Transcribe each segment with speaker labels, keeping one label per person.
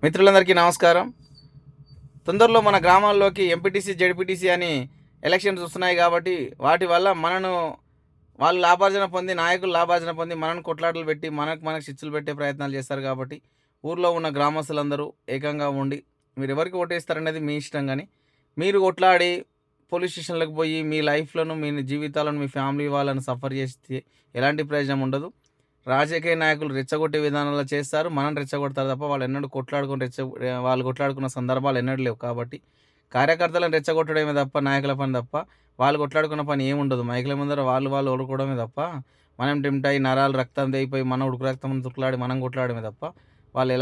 Speaker 1: మిత్రులందరికీ నమస్కారం. తొందరలో మన గ్రామాల్లోకి ఎంపీటీసీ, జెడ్పీటీసీ అని ఎలక్షన్స్ వస్తున్నాయి కాబట్టి వాటి వల్ల వాళ్ళు లాభార్జన పొంది, నాయకులు లాభార్జన పొంది మనను కొట్లాటలు పెట్టి మనకు చిచ్చులు పెట్టే ప్రయత్నాలు చేస్తారు కాబట్టి ఊర్లో ఉన్న గ్రామస్తులందరూ ఏకంగా ఉండి మీరెవరికి ఓటేస్తారనేది మీ ఇష్టం గానీ, మీరు కొట్లాడి పోలీస్ స్టేషన్‌లకు పోయి మీ లైఫ్‌లను, మీ జీవితాలను, మీ ఫ్యామిలీ వాళ్ళని సఫర్ చేస్తే ఎలాంటి ప్రయోజనం ఉండదు. రాజకీయ నాయకులు రెచ్చగొట్టే విధానంలో చేస్తారు. మనల్ని రెచ్చగొడతారు తప్ప వాళ్ళెన్నడూ వాళ్ళు కొట్లాడుకున్న సందర్భాలు ఎన్నడూ లేవు. కాబట్టి కార్యకర్తలను రెచ్చగొట్టడమే తప్ప నాయకుల పని తప్ప, వాళ్ళు కొట్లాడుకున్న పని ఏముండదు. మైకుల ముందర వాళ్ళు ఒలుకోవడమే తప్ప, మనం టెంప్ట్ అయ్యి నరాలు రక్తం దేగిపోయి మన ఉడుకు రక్తం తుక్లాడి మనం కొట్లాడమే తప్ప, వాళ్ళు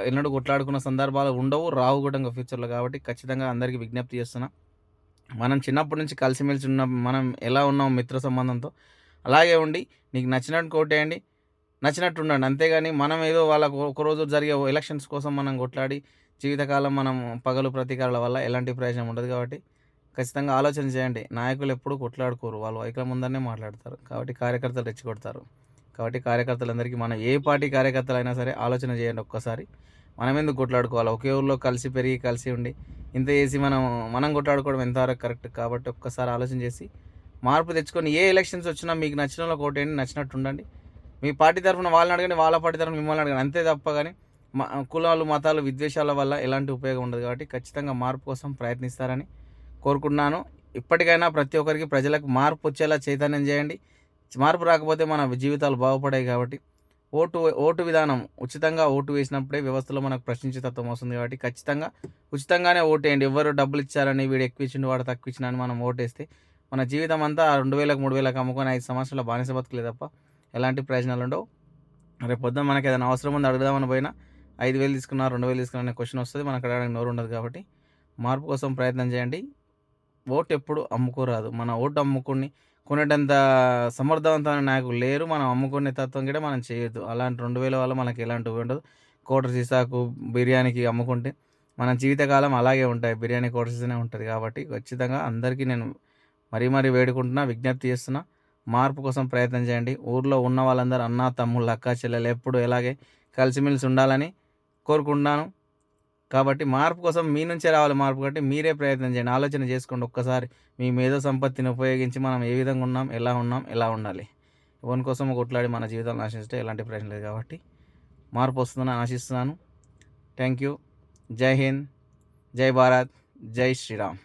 Speaker 1: ఎన్నడూ కొట్లాడుకున్న సందర్భాలు ఉండవు. రావు కూడా ఇంక ఫ్యూచర్‌లో. కాబట్టి ఖచ్చితంగా అందరికీ విజ్ఞప్తి చేస్తున్నా. మనం చిన్నప్పటి నుంచి కలిసిమెలిసి మనం ఎలా ఉన్నాం మిత్ర సంబంధంతో, అలాగే ఉండి నీకు నచ్చినట్టు కోటేయండి. నచ్చినట్టు ఉండండి. అంతేగాని మనం ఏదో వాళ్ళకు ఒకరోజు జరిగే ఎలక్షన్స్ కోసం మనం కొట్లాడి జీవితకాలం మనం పగలు ప్రతీకారాల వల్ల ఎలాంటి ప్రయోజనం ఉండదు కాబట్టి ఖచ్చితంగా ఆలోచన చేయండి. నాయకులు ఎప్పుడూ కొట్లాడుకోరు. వాళ్ళు మైకుల ముందరనే మాట్లాడతారు. కాబట్టి కార్యకర్తలు రెచ్చగొడతారు. కాబట్టి కార్యకర్తలందరికీ మనం ఏ పార్టీ కార్యకర్తలైనా సరే ఆలోచన చేయండి ఒక్కసారి. మనం ఎందుకు కొట్లాడుకోవాలి? ఒకే ఊర్లో కలిసి పెరిగి కలిసి ఉండి ఇంత చేసి మనం కొట్లాడుకోవడం ఎంతవరకు కరెక్ట్? కాబట్టి ఒక్కసారి ఆలోచన చేసి మార్పు తెచ్చుకొని ఏ ఎలక్షన్స్ వచ్చినా మీకు నచ్చినోళ్ళకి ఓటేయండి. నచ్చినట్టు ఉండండి. మీ పార్టీ తరఫున వాళ్ళని అడగండి, వాళ్ళ పార్టీ తరఫున మిమ్మల్ని అడగండి. అంతే తప్ప గాని కులాలు, మతాలు, విద్వేషాల వల్ల ఎలాంటి ఉపయోగం ఉండదు కాబట్టి ఖచ్చితంగా మార్పు కోసం ప్రయత్నిస్తారని కోరుకుంటున్నాను. ఇప్పటికైనా ప్రతి ఒక్కరికి ప్రజలకు మార్పు వచ్చేలా చైతన్యం చేయండి. మార్పు రాకపోతే మన జీవితాలు బాగుపడాయి కాబట్టి ఓటు విధానం ఉచితంగా ఓటు వేసినప్పుడే వ్యవస్థలో మనకు ప్రశ్నించే తత్వం వస్తుంది కాబట్టి ఖచ్చితంగా ఉచితంగానే ఓటేయండి. ఎవ్వరు డబ్బులు ఇచ్చారని వీడు ఎక్కువ ఇచ్చిండు వాడు తక్కువ ఇచ్చినా అని మనం ఓటేస్తే మన జీవితం అంతా 2000కు 3000కు అమ్ముకొని 5 సంవత్సరాల బానిస బతుకులే తప్ప ఎలాంటి ప్రయోజనాలు ఉండవు. రేపు పొద్దున మనకి ఏదైనా అవసరం ఉంది అడుగుదామని పోయినా 5000 తీసుకున్నా 2000 తీసుకున్నా అనే క్వశ్చన్ వస్తుంది. మనకు అడగడానికి నోరు ఉండదు కాబట్టి మార్పు కోసం ప్రయత్నం చేయండి. ఓటు ఎప్పుడు అమ్ముకోరాదు. మన ఓటు అమ్ముకుని కొనేటంత సమర్థవంతమైన నాయకులు లేరు. మనం అమ్ముకునే తత్వం కూడా మనం చేయొద్దు. అలాంటి 2000 వల్ల మనకి ఎలాంటి ఉండదు. క్వార్టర్ సీసాకు బిర్యానీకి అమ్ముకుంటే మన జీవితకాలం అలాగే ఉంటాయి. బిర్యానీ క్వార్టర్ సీసానే ఉంటది. కాబట్టి ఖచ్చితంగా అందరికీ నేను మరీ వేడుకుంటున్నా, విజ్ఞప్తి చేస్తున్నా. మార్పు కోసం ప్రయత్నం చేయండి. ఊర్లో ఉన్న వాళ్ళందరూ అన్నా, తమ్ముళ్ళు, అక్కా, చెల్లెలు ఎప్పుడు ఇలాగే కలిసిమెలిసి ఉండాలని కోరుకుంటున్నాను. కాబట్టి మార్పు కోసం మీ నుంచే రావాలి మార్పు కాబట్టి మీరే ప్రయత్నం చేయండి. ఆలోచన చేసుకోండి ఒక్కసారి. మీ మేధో సంపత్తిని ఉపయోగించి మనం ఏ విధంగా ఉన్నాం, ఎలా ఉండాలి. ఎవని కోసం కొట్లాడి మన జీవితాలను నాశిస్తే ఎలాంటి ప్రయోజనం లేదు కాబట్టి మార్పు వస్తుందని ఆశిస్తున్నాను. Thank you. జై హింద్, జై భారత్, జై శ్రీరామ్.